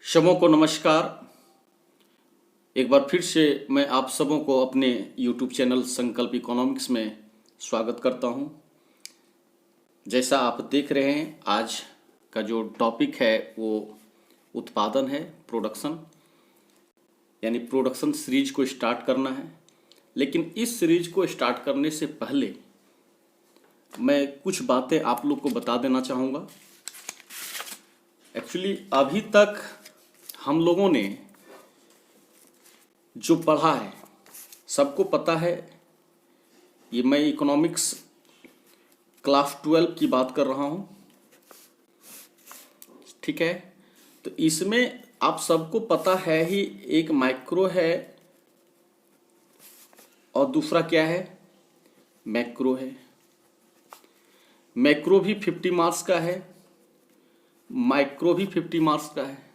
शमों को नमस्कार। एक बार फिर से मैं आप सबों को अपने YouTube चैनल संकल्प इकोनॉमिक्स में स्वागत करता हूं। जैसा आप देख रहे हैं, आज का जो टॉपिक है वो उत्पादन है, प्रोडक्शन, यानी प्रोडक्शन सीरीज को स्टार्ट करना है। लेकिन इस सीरीज को स्टार्ट करने से पहले मैं कुछ बातें आप लोग को बता देना चाहूँगा। एक्चुअली अभी तक हम लोगों ने जो पढ़ा है, सबको पता है, ये मैं इकोनॉमिक्स क्लास 12 की बात कर रहा हूँ, ठीक है। तो इसमें आप सबको पता है ही, एक माइक्रो है और दूसरा क्या है, मैक्रो है। मैक्रो भी 50 मार्क्स का है, माइक्रो भी 50 मार्क्स का है।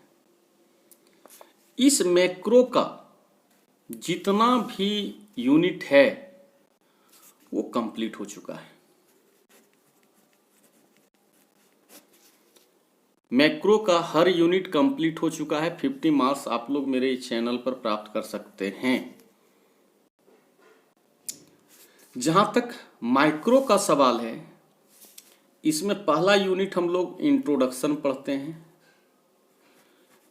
इस मैक्रो का जितना भी यूनिट है वो कंप्लीट हो चुका है। मैक्रो का हर यूनिट कंप्लीट हो चुका है। 50 मार्क्स आप लोग मेरे चैनल पर प्राप्त कर सकते हैं। जहां तक माइक्रो का सवाल है, इसमें पहला यूनिट हम लोग इंट्रोडक्शन पढ़ते हैं।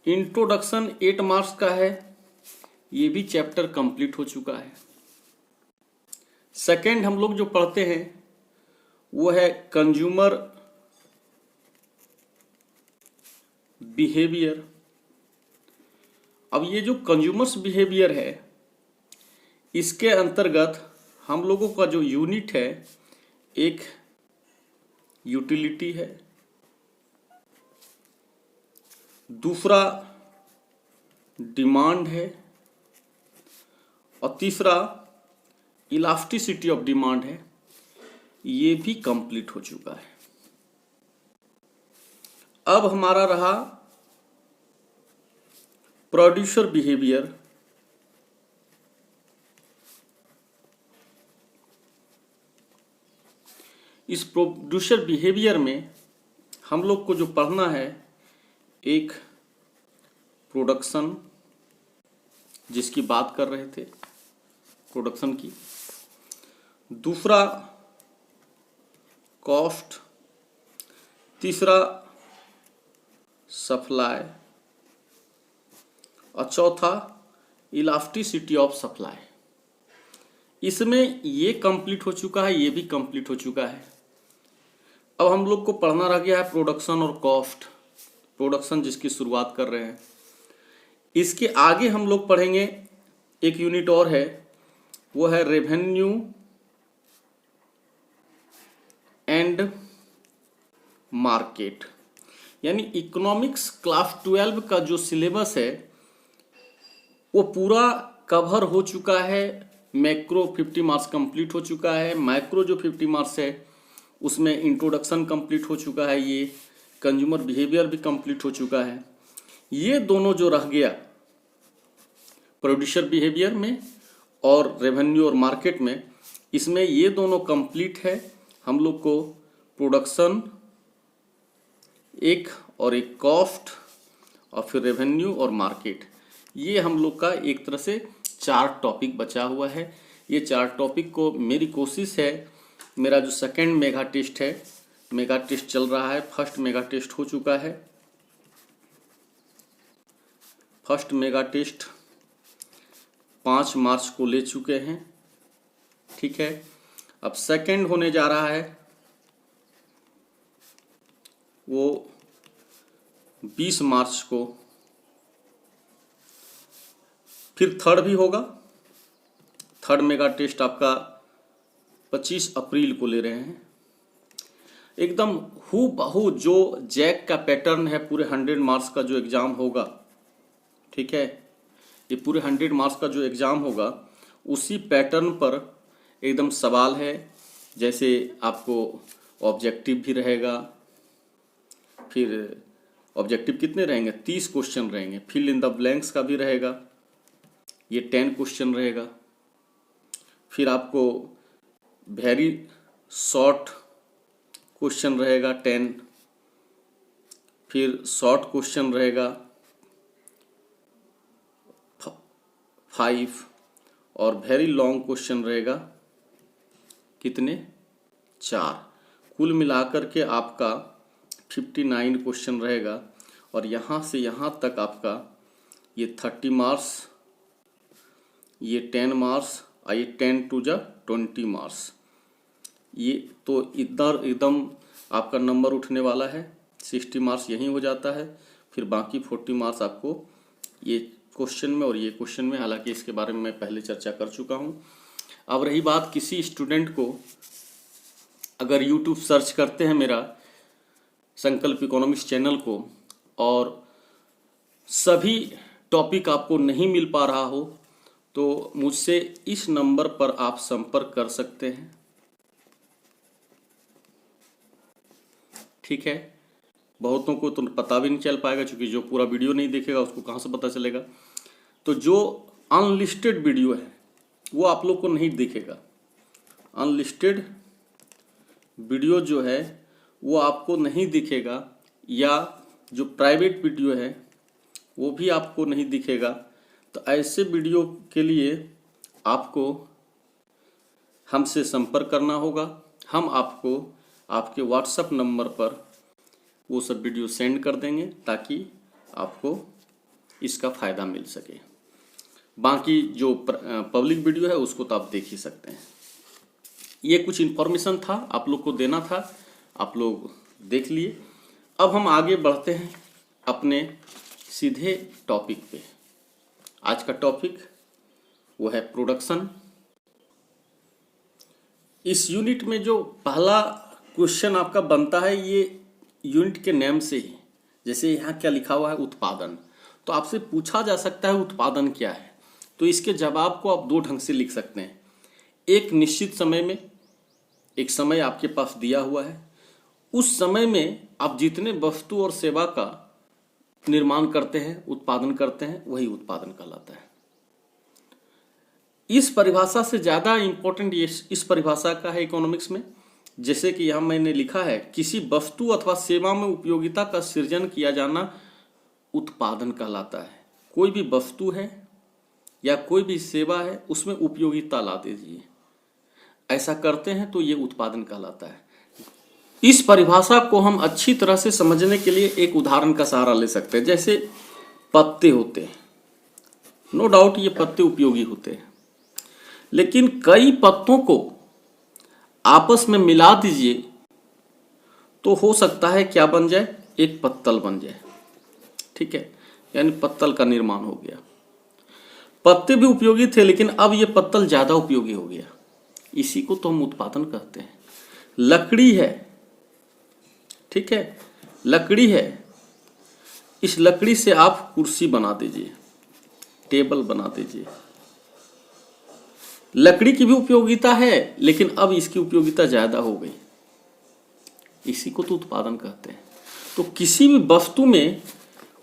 इंट्रोडक्शन 8 मार्क्स का है, ये भी चैप्टर कंप्लीट हो चुका है। सेकंड हम लोग जो पढ़ते हैं वो है कंज्यूमर बिहेवियर। अब ये जो कंज्यूमर्स बिहेवियर है, इसके अंतर्गत हम लोगों का जो यूनिट है, एक यूटिलिटी है, दूसरा डिमांड है और तीसरा इलास्टिसिटी ऑफ डिमांड है। ये भी कंप्लीट हो चुका है। अब हमारा रहा प्रोड्यूसर बिहेवियर। इस प्रोड्यूसर बिहेवियर में हम लोग को जो पढ़ना है, एक प्रोडक्शन, जिसकी बात कर रहे थे प्रोडक्शन की, दूसरा कॉस्ट, तीसरा सप्लाई और चौथा इलास्टिसिटी ऑफ सप्लाई। इसमें ये कंप्लीट हो चुका है, ये भी कंप्लीट हो चुका है। अब हम लोग को पढ़ना रह गया है प्रोडक्शन और कॉस्ट। प्रोडक्शन जिसकी शुरुआत कर रहे हैं, इसके आगे हम लोग पढ़ेंगे एक यूनिट और है, वो है रेवेन्यू एंड मार्केट। यानी इकोनॉमिक्स क्लास 12 का जो सिलेबस है वो पूरा कवर हो चुका है। मैक्रो 50 मार्क्स कंप्लीट हो चुका है, माइक्रो जो 50 मार्क्स है उसमें इंट्रोडक्शन कंप्लीट हो चुका है, ये कंज्यूमर बिहेवियर भी कंप्लीट हो चुका है। ये दोनों जो रह गया प्रोड्यूसर बिहेवियर में और रेवेन्यू और मार्केट में, इसमें ये दोनों कंप्लीट है। हम लोग को प्रोडक्शन एक और एक कॉस्ट और फिर रेवेन्यू और मार्केट, ये हम लोग का एक तरह से 4 टॉपिक बचा हुआ है। ये 4 टॉपिक को मेरी कोशिश है, मेरा जो सेकंड मेगा टेस्ट है, मेगा टेस्ट चल रहा है, फर्स्ट मेगा टेस्ट हो चुका है। फर्स्ट मेगा टेस्ट 5 मार्च को ले चुके हैं, ठीक है। अब सेकंड होने जा रहा है वो 20 मार्च को, फिर थर्ड भी होगा। थर्ड मेगा टेस्ट आपका 25 अप्रैल को ले रहे हैं। एकदम हूबहू जो जैक का पैटर्न है, पूरे 100 मार्क्स का जो एग्जाम होगा, ठीक है, ये पूरे 100 मार्क्स का जो एग्जाम होगा उसी पैटर्न पर एकदम सवाल है। जैसे आपको ऑब्जेक्टिव भी रहेगा, फिर ऑब्जेक्टिव कितने रहेंगे, 30 क्वेश्चन रहेंगे, फिल इन द ब्लैंक्स का भी रहेगा, ये 10 क्वेश्चन रहेगा। फिर आपको वेरी शॉर्ट क्वेश्चन रहेगा 10, फिर शॉर्ट क्वेश्चन रहेगा 5 और वेरी लॉन्ग क्वेश्चन रहेगा कितने 4। कुल मिलाकर के आपका 59 क्वेश्चन रहेगा और यहाँ से यहाँ तक आपका ये 30 मार्क्स, ये 10 मार्क्स और ये 10 टू जा 20 मार्क्स। ये तो इधर एकदम आपका नंबर उठने वाला है, 60 मार्क्स यहीं हो जाता है, फिर बाकी 40 मार्क्स आपको ये क्वेश्चन में और ये क्वेश्चन में, हालांकि इसके बारे में मैं पहले चर्चा कर चुका हूँ। अब रही बात किसी स्टूडेंट को अगर यूट्यूब सर्च करते हैं मेरा संकल्प इकोनॉमिक्स चैनल को और सभी टॉपिक आपको नहीं मिल पा रहा हो तो मुझसे इस नंबर पर आप संपर्क कर सकते हैं, ठीक है। बहुतों को तो पता भी नहीं चल पाएगा क्योंकि जो पूरा वीडियो नहीं देखेगा उसको कहाँ से पता चलेगा। तो जो अनलिस्टेड वीडियो है वो आप लोग को नहीं दिखेगा। अनलिस्टेड वीडियो जो है वो आपको नहीं दिखेगा, या जो प्राइवेट वीडियो है वो भी आपको नहीं दिखेगा। तो ऐसे वीडियो के लिए आपको हमसे संपर्क करना होगा। हम आपको आपके व्हाट्सएप नंबर पर वो सब वीडियो सेंड कर देंगे ताकि आपको इसका फ़ायदा मिल सके। बाकी जो पब्लिक वीडियो है उसको तो आप देख ही सकते हैं। ये कुछ इन्फॉर्मेशन था आप लोग को देना था, आप लोग देख लिए। अब हम आगे बढ़ते हैं अपने सीधे टॉपिक पे। आज का टॉपिक वो है प्रोडक्शन। इस यूनिट में जो पहला क्वेश्चन आपका बनता है ये यूनिट के नेम से ही, जैसे यहाँ क्या लिखा हुआ है उत्पादन, तो आपसे पूछा जा सकता है उत्पादन क्या है। तो इसके जवाब को आप दो ढंग से लिख सकते हैं। एक निश्चित समय में, एक समय आपके पास दिया हुआ है, उस समय में आप जितने वस्तु और सेवा का निर्माण करते हैं, उत्पादन करते हैं, वही उत्पादन कहलाता है। इस परिभाषा से ज़्यादा इंपॉर्टेंट इस परिभाषा का है इकोनॉमिक्स में। जैसे कि यहाँ मैंने लिखा है किसी वस्तु अथवा सेवा में उपयोगिता का सृजन किया जाना उत्पादन कहलाता है। कोई भी वस्तु है या कोई भी सेवा है उसमें उपयोगिता ला दीजिए, ऐसा करते हैं तो ये उत्पादन कहलाता है। इस परिभाषा को हम अच्छी तरह से समझने के लिए एक उदाहरण का सहारा ले सकते हैं। जैसे पत्ते होते हैं, नो डाउट ये पत्ते उपयोगी होते हैं, लेकिन कई पत्तों को आपस में मिला दीजिए तो हो सकता है क्या बन जाए, एक पत्तल बन जाए, ठीक है। यानी पत्तल का निर्माण हो गया। पत्ते भी उपयोगी थे लेकिन अब ये पत्तल ज्यादा उपयोगी हो गया, इसी को तो हम उत्पादन कहते हैं। लकड़ी है, ठीक है, लकड़ी है, इस लकड़ी से आप कुर्सी बना दीजिए, टेबल बना दीजिए। लकड़ी की भी उपयोगिता है लेकिन अब इसकी उपयोगिता ज्यादा हो गई, इसी को तो उत्पादन कहते हैं। तो किसी भी वस्तु में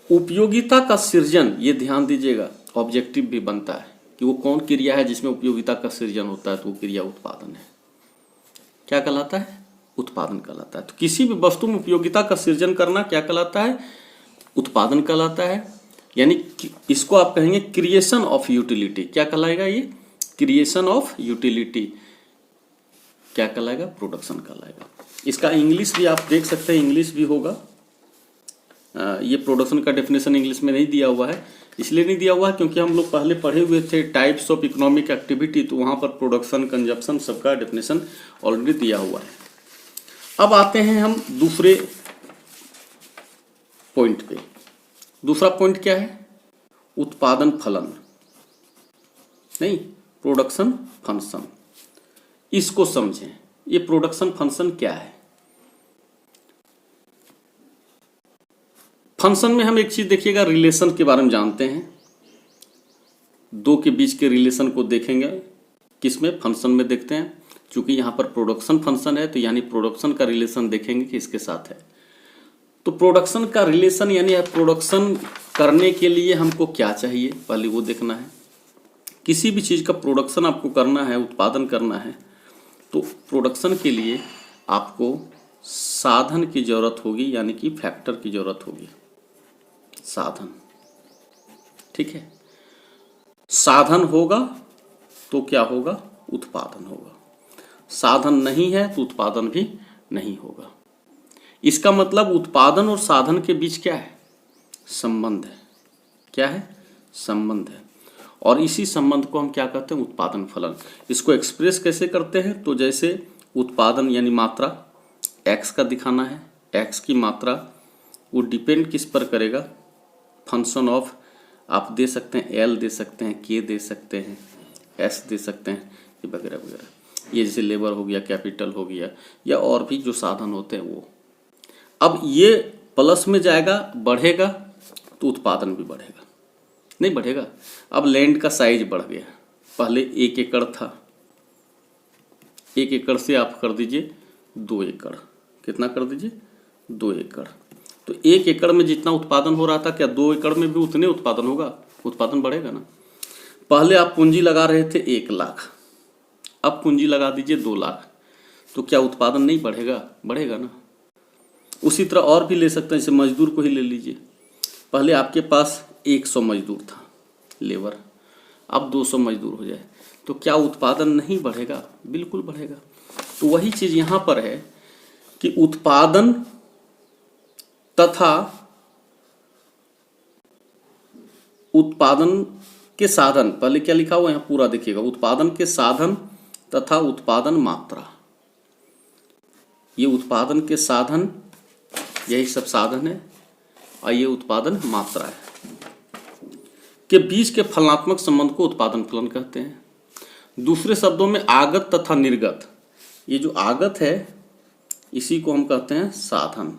उपयोगिता का सृजन, ये ध्यान दीजिएगा, ऑब्जेक्टिव भी बनता है कि वो कौन क्रिया है जिसमें उपयोगिता का सृजन होता है, तो वो क्रिया उत्पादन है। क्या कहलाता है, उत्पादन कहलाता है। तो किसी भी वस्तु में उपयोगिता का सृजन करना क्या कहलाता है, उत्पादन कहलाता है। यानी इसको आप कहेंगे क्रिएशन ऑफ यूटिलिटी। क्या कहलाएगा ये, क्रिएशन ऑफ यूटिलिटी। क्या कहलाएगा, प्रोडक्शन कहलाएगा। इसका इंग्लिश भी आप देख सकते हैं, इंग्लिश भी होगा। ये प्रोडक्शन का डेफिनेशन इंग्लिश में नहीं दिया हुआ है, इसलिए नहीं दिया हुआ है क्योंकि हम लोग पहले पढ़े हुए थे टाइप्स ऑफ इकोनॉमिक एक्टिविटी, तो वहाँ पर प्रोडक्शन, कंजप्शन सबका डेफिनेशन ऑलरेडी दिया हुआ है। अब आते हैं हम दूसरे पॉइंट पे। दूसरा पॉइंट क्या है, उत्पादन फलन, नहीं प्रोडक्शन फंक्शन। इसको समझें, ये प्रोडक्शन फंक्शन क्या है। फंक्शन में हम एक चीज देखिएगा, रिलेशन के बारे में जानते हैं। दो के बीच के रिलेशन को देखेंगे, किसमें, फंक्शन में देखते हैं। चूंकि यहाँ पर प्रोडक्शन फंक्शन है तो यानी प्रोडक्शन का रिलेशन देखेंगे कि इसके साथ है। तो प्रोडक्शन का रिलेशन यानी प्रोडक्शन करने के लिए हमको क्या चाहिए, पहले वो देखना है। किसी भी चीज़ का प्रोडक्शन आपको करना है, उत्पादन करना है, तो प्रोडक्शन के लिए आपको साधन की जरूरत होगी, यानी कि फैक्टर की जरूरत होगी, साधन, ठीक है। साधन होगा तो क्या होगा, उत्पादन होगा। साधन नहीं है तो उत्पादन भी नहीं होगा। इसका मतलब उत्पादन और साधन के बीच क्या है, संबंध है। क्या है, संबंध है। और इसी संबंध को हम क्या कहते हैं, उत्पादन फलन। इसको एक्सप्रेस कैसे करते हैं, तो जैसे उत्पादन यानी मात्रा x का दिखाना है, x की मात्रा वो डिपेंड किस पर करेगा, फंक्शन ऑफ, आप दे सकते हैं l दे सकते हैं, k दे सकते हैं, s दे सकते हैं, ये वगैरह वगैरह। ये जैसे लेबर हो गया, कैपिटल हो गया, या और भी जो साधन होते हैं वो। अब ये प्लस में जाएगा, बढ़ेगा तो उत्पादन भी बढ़ेगा, नहीं बढ़ेगा। अब लैंड का साइज बढ़ गया, पहले 1 एकड़ था, 1 एकड़ से आप कर दीजिए 2 एकड़, कितना कर दीजिए, 2 एकड़। तो 1 एकड़ में जितना उत्पादन हो रहा था, क्या 2 एकड़ में भी उतने उत्पादन होगा, उत्पादन बढ़ेगा ना। पहले आप पूंजी लगा रहे थे 1 लाख, अब पूंजी लगा दीजिए 2 लाख, तो क्या उत्पादन नहीं बढ़ेगा, बढ़ेगा ना। उसी तरह और भी ले सकते हैं, जैसे मजदूर को ही ले लीजिए। पहले आपके पास 100 मजदूर था लेबर, अब 200 मजदूर हो जाए तो क्या उत्पादन नहीं बढ़ेगा, बिल्कुल बढ़ेगा। तो वही चीज यहां पर है कि उत्पादन तथा उत्पादन के साधन, पहले क्या लिखा हुआ है यहाँ पूरा देखिएगा, उत्पादन के साधन तथा उत्पादन मात्रा। ये उत्पादन के साधन, यही सब साधन है, और ये उत्पादन मात्रा है, के बीच के फलनात्मक संबंध को उत्पादन फलन कहते हैं। दूसरे शब्दों में आगत तथा निर्गत, ये जो आगत है इसी को हम कहते हैं साधन।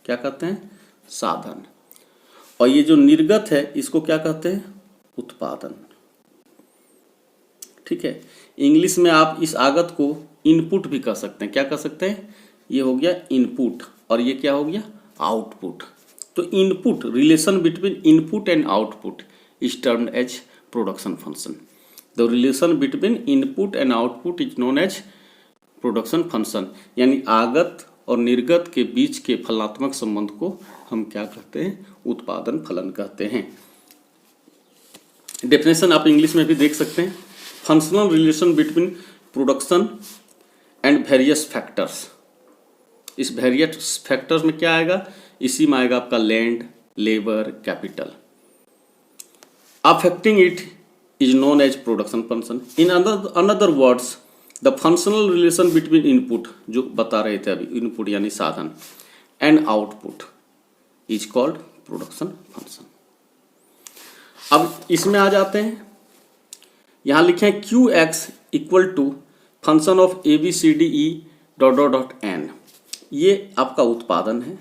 क्या कहते हैं, साधन। और ये जो निर्गत है इसको क्या कहते हैं, उत्पादन। ठीक है, इंग्लिश में आप इस आगत को इनपुट भी कह सकते हैं। क्या कह सकते हैं, ये हो गया इनपुट और ये क्या हो गया, आउटपुट। तो input, relation between input and output is termed as production function. The relation between input and output is known as production function. यानी आगत और निर्गत के बीच के फलनात्मक संबंध को हम क्या कहते हैं, उत्पादन फलन कहते हैं। डेफिनेशन आप इंग्लिश में भी देख सकते हैं, functional relation between production and various factors. इस वेरियस फैक्टर्स में क्या आएगा, इसी में आएगा आपका land, labour, capital. Affecting it is known as production function. In another words the functional relation between input, जो बता रहे थे अभी, इनपुट यानी साधन, and output is called production function. अब इसमें आ जाते हैं, यहां लिखे हैं Q X equal to function of A B C D E dot dot dot N. ये आपका उत्पादन है।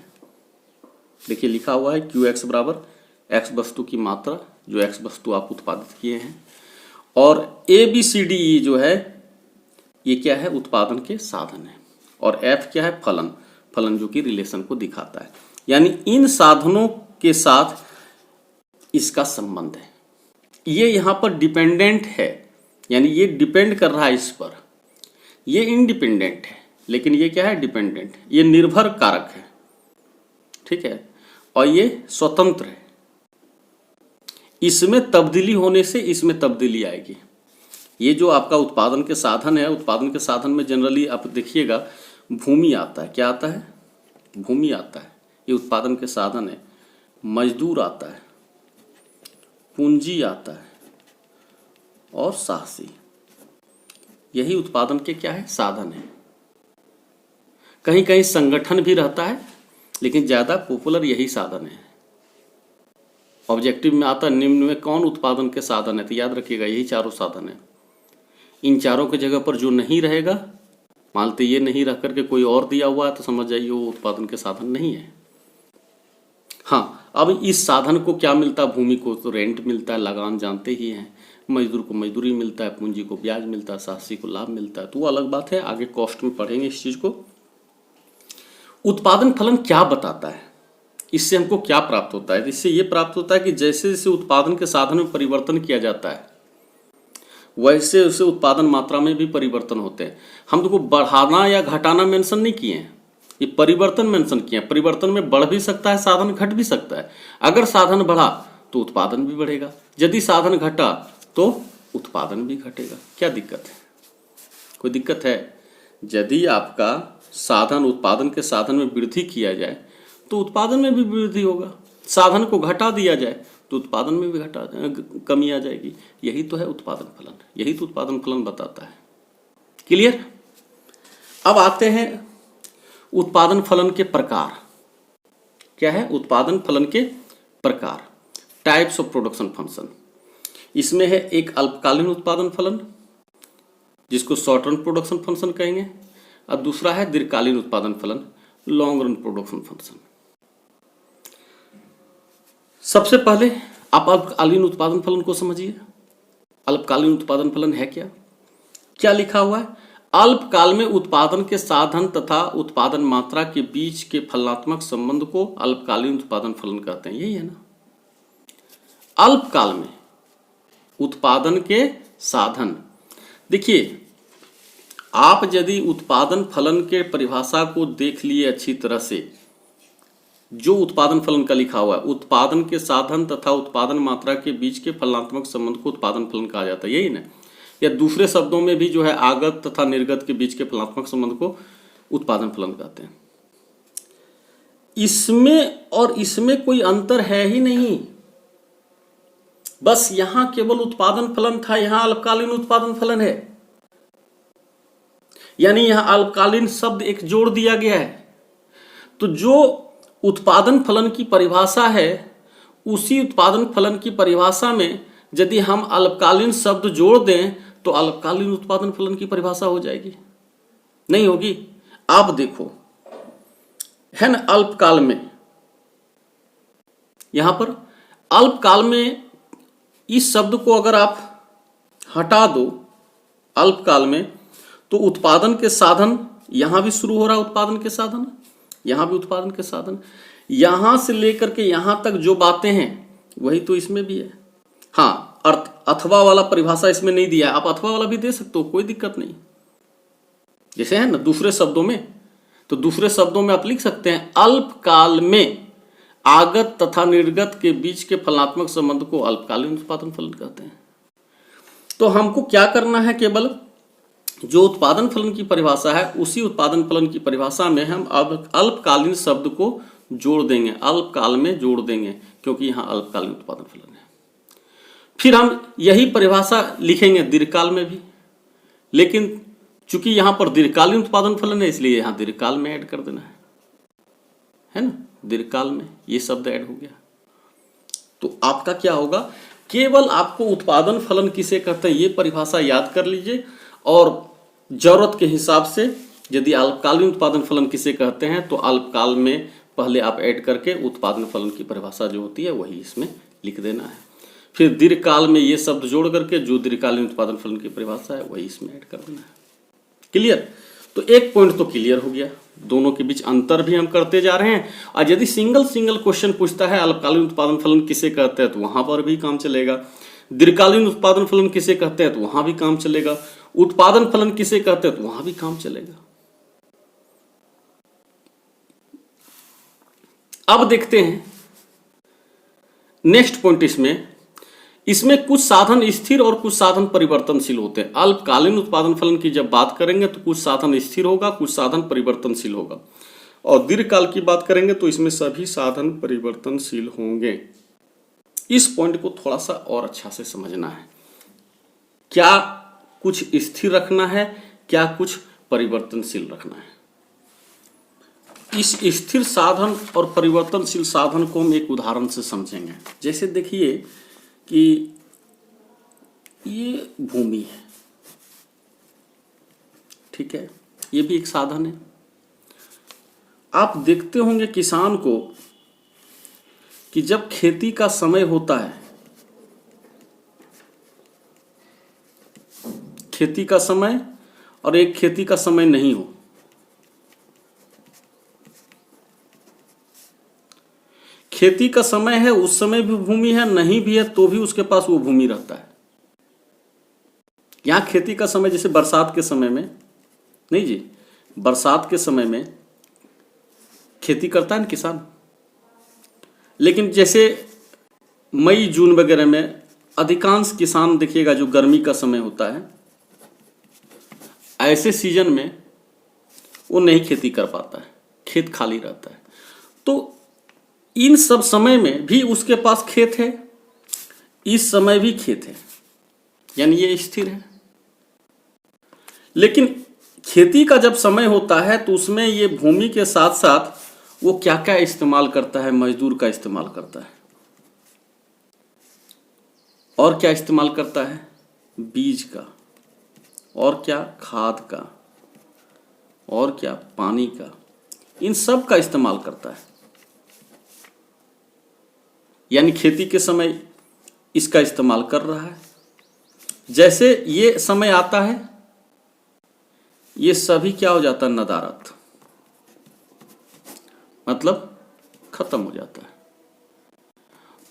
देखिए लिखा हुआ है क्यू एक्स बराबर एक्स वस्तु की मात्रा, जो एक्स वस्तु आप उत्पादित किए हैं, और ए बी सी डी ई जो है ये क्या है, उत्पादन के साधन है, और एफ क्या है, फलन, फलन जो कि रिलेशन को दिखाता है। यानी इन साधनों के साथ इसका संबंध है। ये यहां पर डिपेंडेंट है, यानी ये डिपेंड कर रहा है इस पर। ये इंडिपेंडेंट है, लेकिन ये क्या है, डिपेंडेंट। ये निर्भर कारक है, ठीक है, और ये स्वतंत्र है। इसमें तब्दीली होने से इसमें तब्दीली आएगी। ये जो आपका उत्पादन के साधन है, उत्पादन के साधन में जनरली आप देखिएगा भूमि आता है। क्या आता है, भूमि आता है, ये उत्पादन के साधन है। मजदूर आता है, पूंजी आता है, और साहसी, यही उत्पादन के क्या है, साधन है। कहीं कहीं संगठन भी रहता है, लेकिन ज्यादा पॉपुलर यही साधन है। ऑब्जेक्टिव में आता है निम्न में कौन उत्पादन के साधन है, तो याद रखिएगा यही चारों साधन है। इन चारों की जगह पर जो नहीं रहेगा, मानते ये नहीं रख करके कोई और दिया हुआ है, तो समझ जाइए वो उत्पादन के साधन नहीं है। हाँ, अब इस साधन को क्या मिलता है, भूमि को तो रेंट मिलता है, लगान जानते ही हैं, मजदूर को मजदूरी मिलता है, पूंजी को ब्याज मिलता है, साहसी को लाभ मिलता है। तो वो अलग बात है, आगे कॉस्ट में पढ़ेंगे इस चीज को। उत्पादन फलन क्या बताता है, इससे हमको क्या प्राप्त होता है, इससे ये प्राप्त होता है कि जैसे जैसे उत्पादन के साधन में परिवर्तन किया जाता है, वैसे वैसे उत्पादन मात्रा में भी परिवर्तन होते हैं। हम देखो बढ़ाना या घटाना मेंशन नहीं किए हैं, ये परिवर्तन मेंशन किए हैं। परिवर्तन में बढ़ भी सकता है साधन, घट भी सकता है। अगर साधन बढ़ा तो उत्पादन भी बढ़ेगा, यदि साधन घटा तो उत्पादन भी घटेगा। क्या दिक्कत है? कोई दिक्कत है? यदि आपका साधन, उत्पादन के साधन में वृद्धि किया जाए तो उत्पादन में भी वृद्धि होगा, साधन को घटा दिया जाए तो उत्पादन में भी कमी आ जाएगी। यही तो है उत्पादन फलन, यही तो उत्पादन फलन बताता है। क्लियर? अब आते हैं उत्पादन फलन के प्रकार। क्या है? उत्पादन फलन के प्रकार, टाइप्स ऑफ प्रोडक्शन फंक्शन। इसमें है एक अल्पकालीन उत्पादन फलन जिसको शॉर्ट रन प्रोडक्शन फंक्शन कहेंगे, और दूसरा है दीर्घकालीन उत्पादन फलन, लॉन्ग रन प्रोडक्शन फंक्शन। सबसे पहले आप अल्पकालीन उत्पादन फलन को समझिए। अल्पकालीन उत्पादन फलन है क्या? क्या लिखा हुआ है? अल्पकाल में उत्पादन के साधन तथा उत्पादन मात्रा के बीच के फलनात्मक संबंध को अल्पकालीन उत्पादन फलन कहते हैं। यही है ना? अल्पकाल में उत्पादन के साधन। देखिए, आप यदि उत्पादन फलन के परिभाषा को देख लिए अच्छी तरह से, जो उत्पादन फलन का लिखा हुआ है, उत्पादन के साधन तथा उत्पादन मात्रा के बीच के फलनात्मक संबंध को उत्पादन फलन कहा जाता है। यही ना? या दूसरे शब्दों में भी जो है आगत तथा निर्गत के बीच के फलनात्मक संबंध को उत्पादन फलन कहते हैं। इसमें और इसमें कोई अंतर है ही नहीं, बस यहां केवल उत्पादन फलन था, यहां अल्पकालीन उत्पादन फलन है। यानी यहां अल्पकालीन शब्द एक जोड़ दिया गया है। तो जो उत्पादन फलन की परिभाषा है, उसी उत्पादन फलन की परिभाषा में यदि हम अल्पकालीन शब्द जोड़ दें तो अल्पकालीन उत्पादन फलन की परिभाषा हो जाएगी? नहीं होगी। आप देखो, है ना, अल्पकाल में, यहां पर अल्पकाल में इस शब्द को अगर आप हटा दो अल्पकाल में, तो उत्पादन के साधन यहां भी शुरू हो रहा है, उत्पादन के साधन, यहां भी उत्पादन के साधन, यहां से लेकर के यहां तक जो बातें हैं वही तो इसमें भी है। हाँ, अर्थ अथवा वाला परिभाषा इसमें नहीं दिया है, आप अथवा वाला भी दे सकते हो, कोई दिक्कत नहीं। जैसे है ना दूसरे शब्दों में, तो दूसरे शब्दों में आप लिख सकते हैं अल्पकाल में आगत तथा निर्गत के बीच के फलनात्मक संबंध को अल्पकालीन उत्पादन फलन कहते हैं। तो हमको क्या करना है? केवल जो उत्पादन फलन की परिभाषा है, उसी उत्पादन फलन की परिभाषा में हम अब अल्पकालीन शब्द को जोड़ देंगे, अल्पकाल में जोड़ देंगे, क्योंकि यहां अल्पकालीन उत्पादन फलन है। फिर हम यही परिभाषा लिखेंगे दीर्घकाल में भी, लेकिन चूंकि यहां पर दीर्घकालीन उत्पादन फलन है, इसलिए यहां दीर्घकाल में ऐड कर देना है ना? दीर्घकाल में ये शब्द ऐड हो गया। तो आपका क्या होगा? केवल आपको उत्पादन फलन किसे कहते हैं ये परिभाषा याद कर लीजिए, और जरूरत के हिसाब से यदि अल्पकालीन उत्पादन फलन किसे कहते हैं तो अल्पकाल में पहले आप ऐड करके उत्पादन फलन की परिभाषा जो होती है वही इसमें लिख देना है। फिर दीर्घकाल में ये शब्द जोड़ करके जो दीर्घकालीन उत्पादन फलन की परिभाषा है वही इसमें ऐड कर देना है। क्लियर? तो एक पॉइंट तो क्लियर हो गया, दोनों के बीच अंतर भी हम करते जा रहे हैं। और यदि सिंगल क्वेश्चन पूछता है अल्पकालीन उत्पादन फलन किसे कहते हैं, तो वहां पर भी काम चलेगा। दीर्घकालीन उत्पादन फलन किसे कहते हैं, तो वहां भी काम चलेगा। उत्पादन फलन किसे कहते हैं, तो वहां भी काम चलेगा। अब देखते हैं नेक्स्ट पॉइंट। इसमें कुछ साधन स्थिर और कुछ साधन परिवर्तनशील होते हैं। अल्पकालीन उत्पादन फलन की जब बात करेंगे तो कुछ साधन स्थिर होगा, कुछ साधन परिवर्तनशील होगा, और दीर्घकाल की बात करेंगे तो इसमें सभी साधन परिवर्तनशील होंगे। इस पॉइंट को थोड़ा सा और अच्छा से समझना है, क्या कुछ स्थिर रखना है, क्या कुछ परिवर्तनशील रखना है। इस स्थिर साधन और परिवर्तनशील साधन को हम एक उदाहरण से समझेंगे। जैसे देखिए कि ये भूमि है, ठीक है, ये भी एक साधन है। आप देखते होंगे किसान को कि जब खेती का समय होता है, खेती का समय और एक खेती का समय नहीं हो, खेती का समय है उस समय भी भूमि है, नहीं भी है तो भी उसके पास वो भूमि रहता है। यहां खेती का समय जैसे बरसात के समय में नहीं जी, बरसात के समय में खेती करता है ना किसान, लेकिन जैसे मई जून वगैरह में अधिकांश किसान देखिएगा जो गर्मी का समय होता है, ऐसे सीजन में वो नहीं खेती कर पाता है, खेत खाली रहता है। तो इन सब समय में भी उसके पास खेत है, इस समय भी खेत है, यानी ये स्थिर है। लेकिन खेती का जब समय होता है तो उसमें ये भूमि के साथ साथ वो क्या क्या इस्तेमाल करता है, मजदूर का इस्तेमाल करता है, और क्या इस्तेमाल करता है, बीज का, और क्या खाद का, और क्या पानी का, इन सब का इस्तेमाल करता है। यानी खेती के समय इसका इस्तेमाल कर रहा है। जैसे ये समय आता है, ये सभी क्या हो जाता है, नदारत, मतलब खत्म हो जाता है।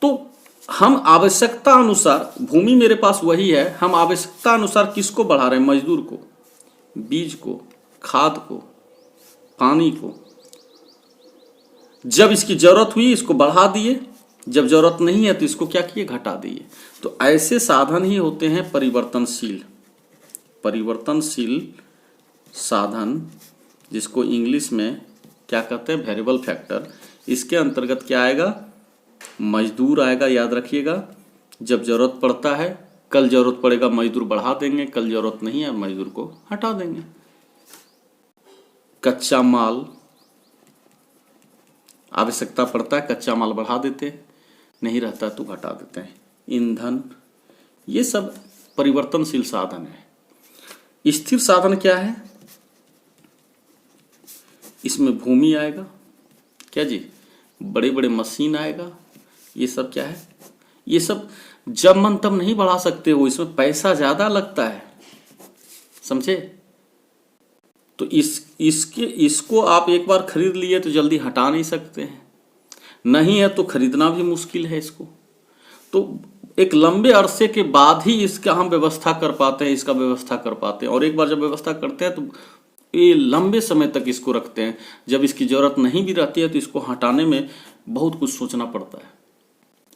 तो हम आवश्यकता अनुसार, भूमि मेरे पास वही है, हम आवश्यकता अनुसार किसको बढ़ा रहे हैं, मजदूर को, बीज को, खाद को, पानी को। जब इसकी जरूरत हुई इसको बढ़ा दिए, जब जरूरत नहीं है तो इसको क्या किए, घटा दिए। तो ऐसे साधन ही होते हैं परिवर्तनशील। परिवर्तनशील साधन, जिसको इंग्लिश में क्या कहते हैं, वेरिएबल फैक्टर। इसके अंतर्गत क्या आएगा, मजदूर आएगा, याद रखिएगा। जब जरूरत पड़ता है, कल जरूरत पड़ेगा मजदूर बढ़ा देंगे, कल जरूरत नहीं है मजदूर को हटा देंगे। कच्चा माल, आवश्यकता पड़ता है कच्चा माल बढ़ा देते हैं, नहीं रहता तो घटा देते हैं। ईंधन, ये सब परिवर्तनशील साधन है। स्थिर साधन क्या है, इसमें भूमि आएगा, क्या जी, बड़े बड़े मशीन आएगा, ये सब क्या है, ये सब जब मन तब नहीं बढ़ा सकते हो, इसमें पैसा ज्यादा लगता है, समझे। तो इसको आप एक बार खरीद लिए तो जल्दी हटा नहीं सकते हैं, नहीं है तो खरीदना भी मुश्किल है इसको। तो एक लंबे अरसे के बाद ही इसका हम व्यवस्था कर पाते हैं, इसका व्यवस्था कर पाते हैं। और एक बार जब व्यवस्था करते हैं तो ये लंबे समय तक इसको रखते हैं। जब इसकी जरूरत नहीं भी रहती है तो इसको हटाने में बहुत कुछ सोचना पड़ता है।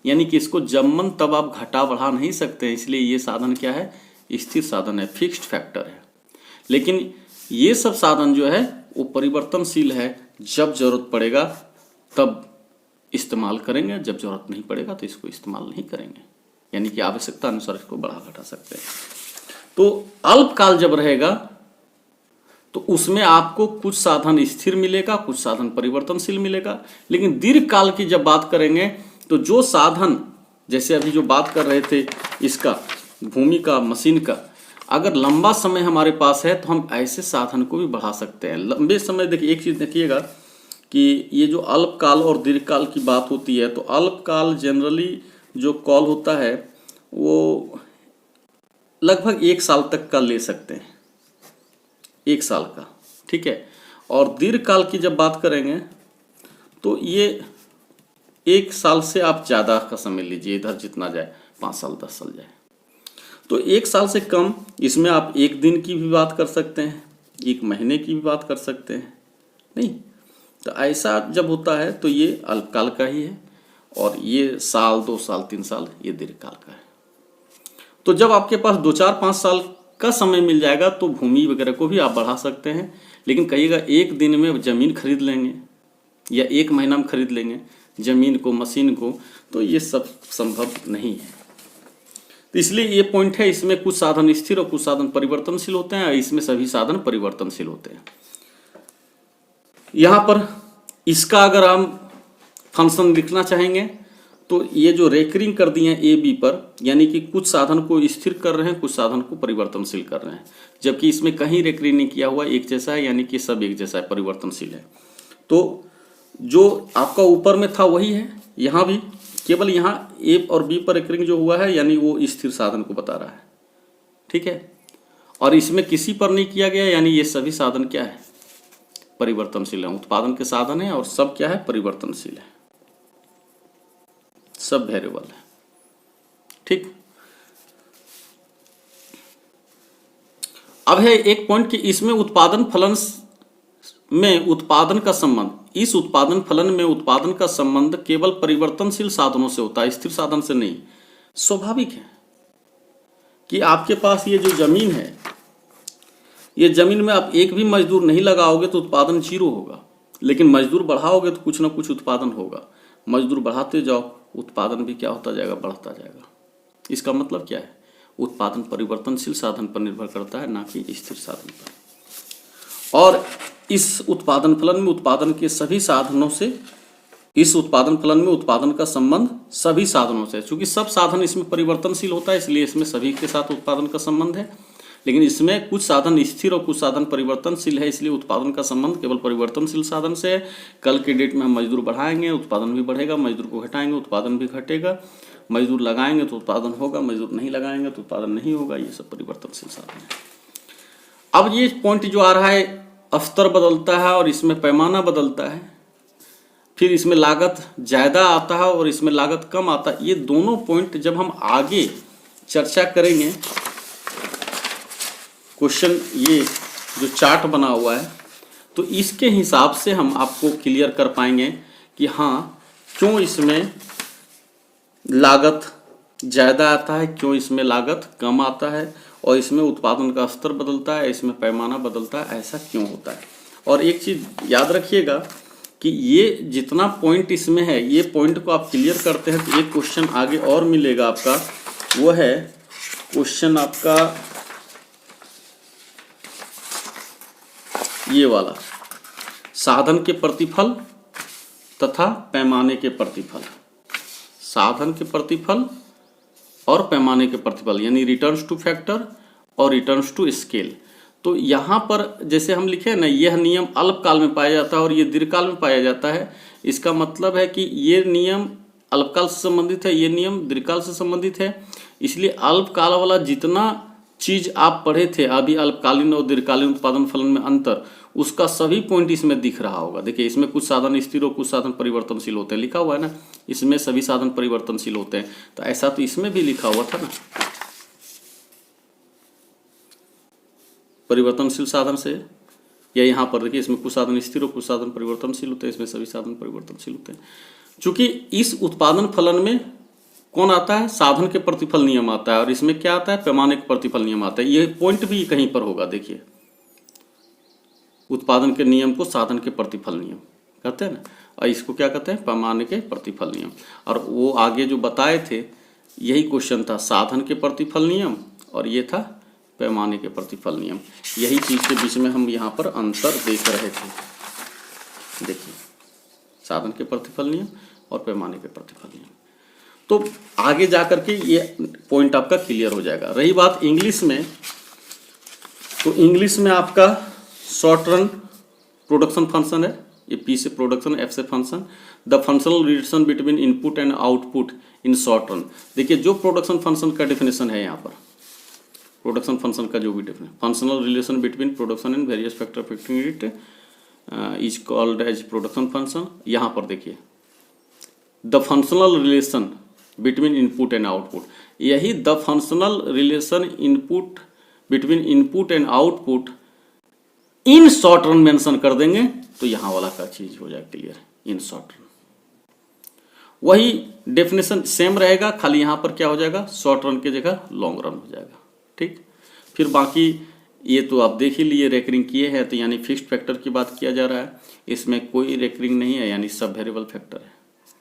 यानी कि इसको जब मन तब आप घटा बढ़ा नहीं सकते हैं, इसलिए ये साधन क्या है, स्थिर साधन है, फिक्स्ड फैक्टर है। लेकिन ये सब साधन जो है वो परिवर्तनशील है, जब जरूरत पड़ेगा तब इस्तेमाल करेंगे, जब जरूरत नहीं पड़ेगा तो इसको इस्तेमाल नहीं करेंगे। यानी कि आवश्यकता अनुसार इसको बढ़ा घटा सकते हैं। तो अल्पकाल जब रहेगा तो उसमें आपको कुछ साधन स्थिर मिलेगा, कुछ साधन परिवर्तनशील मिलेगा। लेकिन दीर्घकाल की जब बात करेंगे तो जो साधन, जैसे अभी जो बात कर रहे थे इसका, भूमि का, मशीन का, अगर लंबा समय हमारे पास है तो हम ऐसे साधन को भी बढ़ा सकते हैं। लंबे समय, देखिए एक चीज देखिएगा कि ये जो अल्पकाल और दीर्घकाल की बात होती है, तो अल्पकाल जनरली जो कॉल होता है वो लगभग 1 साल तक का ले सकते हैं, 1 साल का, ठीक है। और दीर्घकाल की जब बात करेंगे तो ये 1 साल से आप ज़्यादा का समय लीजिए, इधर जितना जाए 5 साल 10 साल जाए, तो 1 साल से कम, इसमें आप 1 दिन की भी बात कर सकते हैं, 1 महीने की भी बात कर सकते हैं, नहीं। तो ऐसा जब होता है तो ये अल्पकाल का ही है, और ये साल 2 साल 3 साल ये दीर्घकाल का है। तो जब आपके पास 2 4 5 साल का समय मिल जाएगा तो भूमि वगैरह को भी आप बढ़ा सकते हैं। लेकिन कहिएगा 1 दिन में ज़मीन खरीद लेंगे या 1 महीना में खरीद लेंगे ज़मीन को, मशीन को, तो ये सब संभव नहीं है। तो इसलिए ये पॉइंट है, इसमें कुछ साधन स्थिर और कुछ साधन परिवर्तनशील होते हैं, इसमें सभी साधन परिवर्तनशील होते हैं। यहाँ पर इसका अगर हम फंक्शन लिखना चाहेंगे तो ये जो रेकरिंग कर दिए हैं ए बी पर, यानी कि कुछ साधन को स्थिर कर रहे हैं, कुछ साधन को परिवर्तनशील कर रहे हैं, जबकि इसमें कहीं रेकरिंग नहीं किया हुआ, एक जैसा है, यानी कि सब एक जैसा है, परिवर्तनशील है। तो जो आपका ऊपर में था वही है, यहाँ भी केवल यहाँ ए और बी पर रेकरिंग जो हुआ है, यानी वो स्थिर साधन को बता रहा है, ठीक है। और इसमें किसी पर नहीं किया गया, यानी ये सभी साधन क्या है, परिवर्तनशील है, उत्पादन के साधन है, और सब क्या है, परिवर्तनशील है, सब वेरिएबल है, ठीक। अब है एक पॉइंट कि इसमें उत्पादन फलन में उत्पादन का संबंध, इस उत्पादन फलन में उत्पादन का संबंध केवल परिवर्तनशील साधनों से होता है, स्थिर साधन से नहीं। स्वाभाविक है, कि आपके पास ये जो जमीन है, ये जमीन में आप एक भी मजदूर नहीं लगाओगे तो उत्पादन जीरो होगा, लेकिन मजदूर बढ़ाओगे तो कुछ ना कुछ उत्पादन होगा। मजदूर बढ़ाते जाओ, उत्पादन भी क्या होता जाएगा, बढ़ता जाएगा। इसका मतलब क्या है, उत्पादन परिवर्तनशील साधन पर निर्भर करता है, ना कि स्थिर साधन पर। और इस उत्पादन फलन में उत्पादन के सभी साधनों से, इस उत्पादन फलन में उत्पादन का संबंध सभी साधनों से है। चूंकि सब साधन इसमें परिवर्तनशील होता है, इसलिए इसमें सभी के साथ उत्पादन का संबंध है। लेकिन इसमें कुछ साधन स्थिर और कुछ साधन परिवर्तनशील है, इसलिए उत्पादन का संबंध केवल परिवर्तनशील साधन से है। कल के डेट में हम मजदूर बढ़ाएंगे, उत्पादन भी बढ़ेगा, मजदूर को घटाएंगे, उत्पादन भी घटेगा। मजदूर लगाएंगे तो उत्पादन होगा, मजदूर नहीं लगाएंगे तो उत्पादन नहीं होगा। ये सब परिवर्तनशील साधन है। अब ये पॉइंट जो आ रहा है, स्तर बदलता है और इसमें पैमाना बदलता है, फिर इसमें लागत ज़्यादा आता है और इसमें लागत कम आता है। ये दोनों पॉइंट जब हम आगे चर्चा करेंगे, क्वेश्चन ये जो चार्ट बना हुआ है, तो इसके हिसाब से हम आपको क्लियर कर पाएंगे कि हाँ, क्यों इसमें लागत ज़्यादा आता है, क्यों इसमें लागत कम आता है, और इसमें उत्पादन का स्तर बदलता है, इसमें पैमाना बदलता है, ऐसा क्यों होता है। और एक चीज़ याद रखिएगा कि ये जितना पॉइंट इसमें है, ये पॉइंट को आप क्लियर करते हैं तो एक क्वेश्चन आगे और मिलेगा आपका, वो है क्वेश्चन आपका ये वाला, साधन के प्रतिफल तथा पैमाने के प्रतिफल। साधन के प्रतिफल और पैमाने के प्रतिफल, यानी रिटर्न्स टू फैक्टर और रिटर्न्स टू स्केल। तो यहाँ पर जैसे हम लिखे ना, यह नियम अल्पकाल में पाया जाता है और ये दीर्घकाल में पाया जाता है। इसका मतलब है कि ये नियम अल्पकाल से संबंधित है, ये नियम दीर्घकाल से संबंधित है। इसलिए अल्पकाल वाला जितना चीज आप पढ़े थे अभी, अल्पकालीन और दीर्घकालीन उत्पादन फलन में अंतर, उसका सभी पॉइंट इसमें दिख रहा होगा। देखिए, इसमें कुछ साधन स्थिर और कुछ साधन परिवर्तनशील होते हैं, लिखा हुआ है ना, इसमें सभी साधन परिवर्तनशील होते हैं। तो ऐसा तो इसमें भी लिखा हुआ था ना, परिवर्तनशील साधन से, या यहाँ पर देखिए इसमें कुछ साधन स्थिर और कुछ साधन परिवर्तनशील होते हैं, इसमें सभी साधन परिवर्तनशील होते हैं। चूंकि इस उत्पादन फलन में कौन आता है, साधन के प्रतिफल नियम आता है, और इसमें क्या आता है, पैमाने के प्रतिफल नियम आता है। ये पॉइंट भी कहीं पर होगा, देखिए उत्पादन के नियम को साधन के प्रतिफल नियम कहते हैं ना, और इसको क्या कहते हैं, पैमाने के प्रतिफल नियम। और वो आगे जो बताए थे यही क्वेश्चन था, साधन के प्रतिफल नियम और ये था पैमाने के प्रतिफल नियम। यही चीज के बीच में हम यहाँ पर अंतर देख रहे थे। देखिए, साधन के प्रतिफल नियम और पैमाने के प्रतिफल नियम। तो आगे जाकर के ये पॉइंट आपका क्लियर हो जाएगा। रही बात इंग्लिश में, तो इंग्लिश में आपका शॉर्ट रन प्रोडक्शन फंक्शन है, ये पी से प्रोडक्शन, एफ से function. The functional relation between input and output in short run. देखिए, जो प्रोडक्शन फंक्शन का डेफिनेशन है यहाँ पर, प्रोडक्शन फंक्शन का जो भी definition, functional relation between production and various factor affecting it is called as production function. यहाँ पर देखिए, the functional relation between input and output, यही the functional relation input between input and output in short run mention कर देंगे तो यहां वाला का चीज हो जाएगा क्लियर, इन शॉर्ट रन। वही डेफिनेशन सेम रहेगा, खाली यहां पर क्या हो जाएगा, शॉर्ट रन की जगह लॉन्ग रन हो जाएगा। ठीक, फिर बाकी ये तो आप देख ही लिए, रेकरिंग किए हैं, तो यानी फिक्स्ड फैक्टर की बात किया जा रहा है, इसमें कोई रेकरिंग नहीं है, यानी सब वेरिएबल फैक्टर है,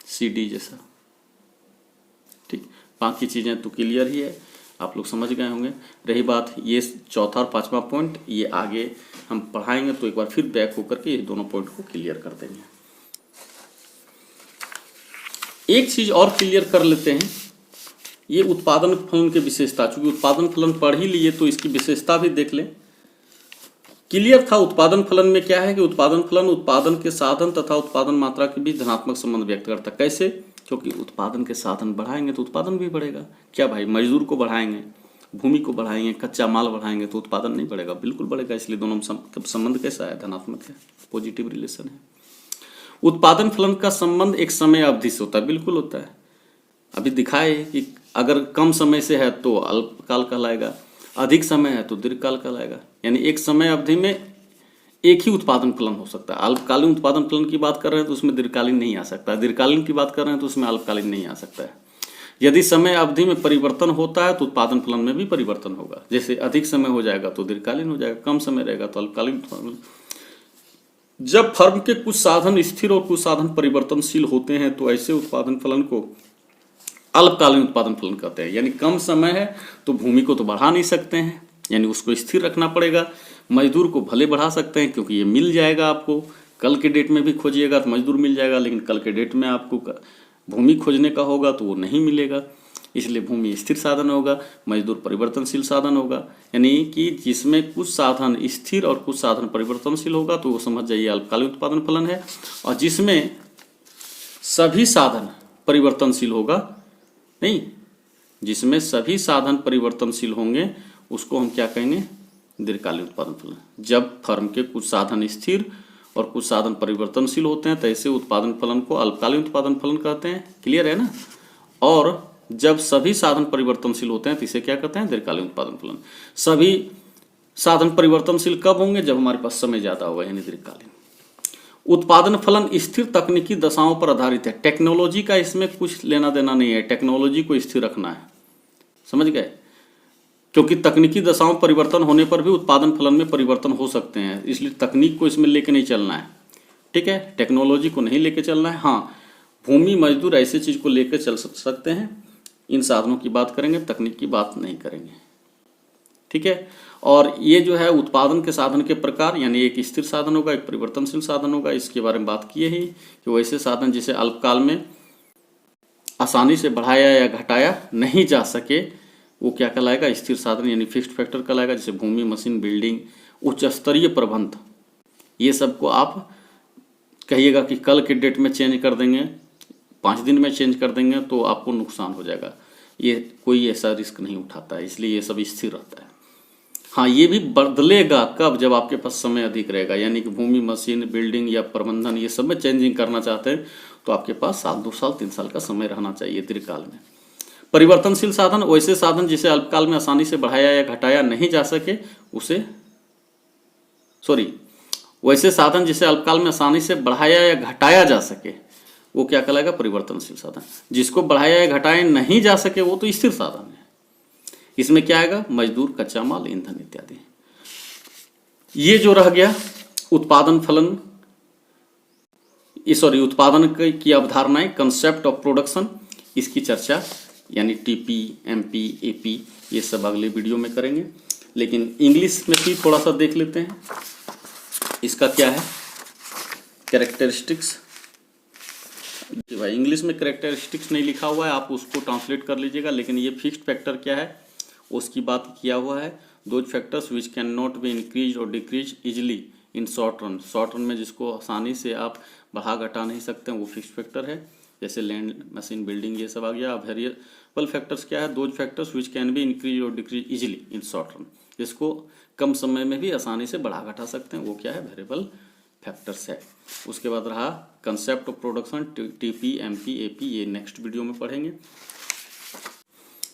CD जैसा। ठीक, बाकी चीजें तो क्लियर ही है, आप लोग समझ गए होंगे। रही बात ये चौथा और पांचवा पॉइंट, ये आगे हम पढ़ाएंगे, तो एक बार फिर बैक होकर के ये दोनों पॉइंट को क्लियर कर देंगे। एक चीज और क्लियर कर लेते हैं, ये उत्पादन फलन की विशेषता। चूंकि उत्पादन फलन पढ़ ही लिए तो इसकी विशेषता भी देख लें। क्लियर था उत्पादन फलन में क्या है कि उत्पादन फलन उत्पादन के साधन तथा उत्पादन मात्रा के बीच धनात्मक संबंध व्यक्त करता है। कैसे? क्योंकि उत्पादन के साधन बढ़ाएंगे तो उत्पादन भी बढ़ेगा। क्या भाई, मजदूर को बढ़ाएंगे, भूमि को बढ़ाएंगे, कच्चा माल बढ़ाएंगे तो उत्पादन नहीं बढ़ेगा? बिल्कुल बढ़ेगा। इसलिए दोनों संबंध कैसा है, धनात्मक है, पॉजिटिव रिलेशन है। उत्पादन फलन का संबंध एक समय अवधि से होता है, बिल्कुल होता है। अभी दिखाए कि अगर कम समय से है तो अल्पकाल कहलाएगा, अधिक समय है तो दीर्घकाल कहलाएगा। यानी एक समय अवधि में एक ही उत्पादन फलन हो सकता है। अल्पकालीन उत्पादन फलन की बात कर रहे हैं तो उसमें दीर्घकालीन नहीं आ सकता है, दीर्घकालीन की बात कर रहे हैं तो उसमें अल्पकालीन नहीं आ सकता है। यदि समय अवधि में परिवर्तन होता है तो उत्पादन फलन में भी परिवर्तन होगा। जैसे अधिक समय हो जाएगा तो दीर्घकालीन हो जाएगा, कम समय रहेगा तो अल्पकालीन उत्पादन। जब फर्म के कुछ साधन स्थिर और कुछ साधन परिवर्तनशील होते हैं तो ऐसे उत्पादन फलन को अल्पकालीन उत्पादन फलन कहते हैं। यानी कम समय है तो भूमि को तो बढ़ा नहीं सकते हैं, यानी उसको स्थिर रखना पड़ेगा। मजदूर को भले बढ़ा सकते हैं क्योंकि ये मिल जाएगा आपको, कल के डेट में भी खोजिएगा तो मजदूर मिल जाएगा, लेकिन कल के डेट में आपको भूमि खोजने का होगा तो वो नहीं मिलेगा। इसलिए भूमि स्थिर साधन होगा, मजदूर परिवर्तनशील साधन होगा। यानी कि जिसमें कुछ साधन स्थिर और कुछ साधन परिवर्तनशील होगा तो वो समझ जाइए अल्पकालीन उत्पादन फलन है। और जिसमें सभी साधन परिवर्तनशील होगा, नहीं, जिसमें सभी साधन परिवर्तनशील होंगे उसको हम क्या कहेंगे, दीर्घकालीन उत्पादन फलन। जब फर्म के कुछ साधन स्थिर और कुछ साधन परिवर्तनशील होते हैं तो ऐसे उत्पादन फलन को अल्पकालीन उत्पादन फलन कहते हैं। क्लियर है ना। और जब सभी साधन परिवर्तनशील होते हैं तो इसे क्या कहते हैं, दीर्घकालीन उत्पादन फलन। सभी साधन परिवर्तनशील कब होंगे, जब हमारे पास समय ज्यादा होगा, यानी दीर्घकालीन। उत्पादन फलन स्थिर तकनीकी दशाओं पर आधारित है। टेक्नोलॉजी का इसमें कुछ लेना देना नहीं है, टेक्नोलॉजी को स्थिर रखना है, समझ गए। क्योंकि तकनीकी दशाओं परिवर्तन होने पर भी उत्पादन फलन में परिवर्तन हो सकते हैं, इसलिए तकनीक को इसमें लेके नहीं चलना है, ठीक है, टेक्नोलॉजी को नहीं लेके चलना है। हाँ, भूमि मजदूर ऐसे चीज को लेकर चल सकते हैं, इन साधनों की बात करेंगे, तकनीक की बात नहीं करेंगे, ठीक है। और ये जो है उत्पादन के साधन के प्रकार, यानी एक स्थिर साधन होगा, एक परिवर्तनशील साधन होगा, इसके बारे में बात किए ही कि वैसे साधन जिसे अल्पकाल में आसानी से बढ़ाया या घटाया नहीं जा सके वो क्या कहलाएगा, स्थिर साधन यानी फिक्स्ड फैक्टर कहलाएगा। जैसे भूमि, मशीन, बिल्डिंग, उच्च स्तरीय प्रबंध, ये सबको आप कहिएगा कि कल के डेट में चेंज कर देंगे, 5 दिन में चेंज कर देंगे तो आपको नुकसान हो जाएगा। ये कोई ऐसा रिस्क नहीं उठाता है, इसलिए ये सब स्थिर रहता है। हाँ, ये भी बदलेगा कब, जब आपके पास समय अधिक रहेगा, यानी कि भूमि, मशीन, बिल्डिंग या प्रबंधन ये सब में चेंजिंग करना चाहते हैं तो आपके पास 1 साल, 2 साल, 3 साल का समय रहना चाहिए दीर्घकाल में। परिवर्तनशील साधन वैसे साधन जिसे अल्पकाल में आसानी से बढ़ाया या घटाया नहीं जा सके उसे, वैसे साधन जिसे अल्पकाल में आसानी से बढ़ाया या घटाया जा सके वो क्या कहलाएगा, परिवर्तनशील साधन। जिसको बढ़ाया या घटाया नहीं जा सके वो तो स्थिर साधन है। इसमें क्या आएगा, मजदूर, कच्चा माल, ईंधन इत्यादि। ये जो रह गया उत्पादन फलन, उत्पादन की अवधारणाएं, कंसेप्ट ऑफ प्रोडक्शन, इसकी चर्चा यानी टीपी, एमपी, एपी ये सब अगले वीडियो में करेंगे। लेकिन इंग्लिश में भी थोड़ा सा देख लेते हैं। इसका क्या है, कैरेक्टरिस्टिक्स। भाई इंग्लिश में कैरेक्टरिस्टिक्स नहीं लिखा हुआ है, आप उसको ट्रांसलेट कर लीजिएगा। लेकिन ये फिक्स्ड फैक्टर क्या है उसकी बात किया हुआ है। Those factors which can not be increase और decrease easily in short run. Short run में जिसको आसानी से आप बढ़ा घटा नहीं सकते हैं वो फिक्स्ड फैक्टर है। जैसे लैंड, मशीन, बिल्डिंग ये सब आ गया। अब वेरिएबल फैक्टर्स क्या है, those factors which can be increase और decrease easily in short run, जिसको कम समय में भी आसानी से बढ़ा घटा सकते हैं वो क्या है, वेरिएबल फैक्टर्स है। उसके बाद रहा concept of production, TP, MP, AP, ये नेक्स्ट वीडियो में पढ़ेंगे।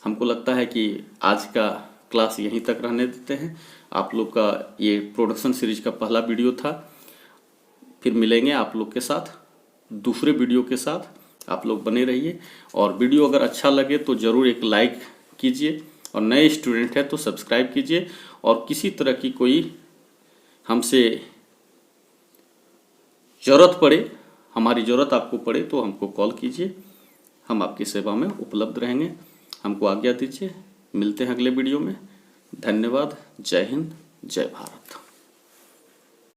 हमको लगता है कि आज का क्लास यहीं तक रहने देते हैं। आप लोग का ये प्रोडक्शन सीरीज का पहला वीडियो था। फिर मिलेंगे आप लोग के साथ दूसरे वीडियो के साथ। आप लोग बने रहिए और वीडियो अगर अच्छा लगे तो ज़रूर एक लाइक कीजिए और नए स्टूडेंट है तो सब्सक्राइब कीजिए। और किसी तरह की कोई हमसे ज़रूरत पड़े, हमारी ज़रूरत आपको पड़े तो हमको कॉल कीजिए, हम आपकी सेवा में उपलब्ध रहेंगे। हमको आज्ञा दीजिए, मिलते हैं अगले वीडियो में। धन्यवाद। जय हिंद, जय भारत।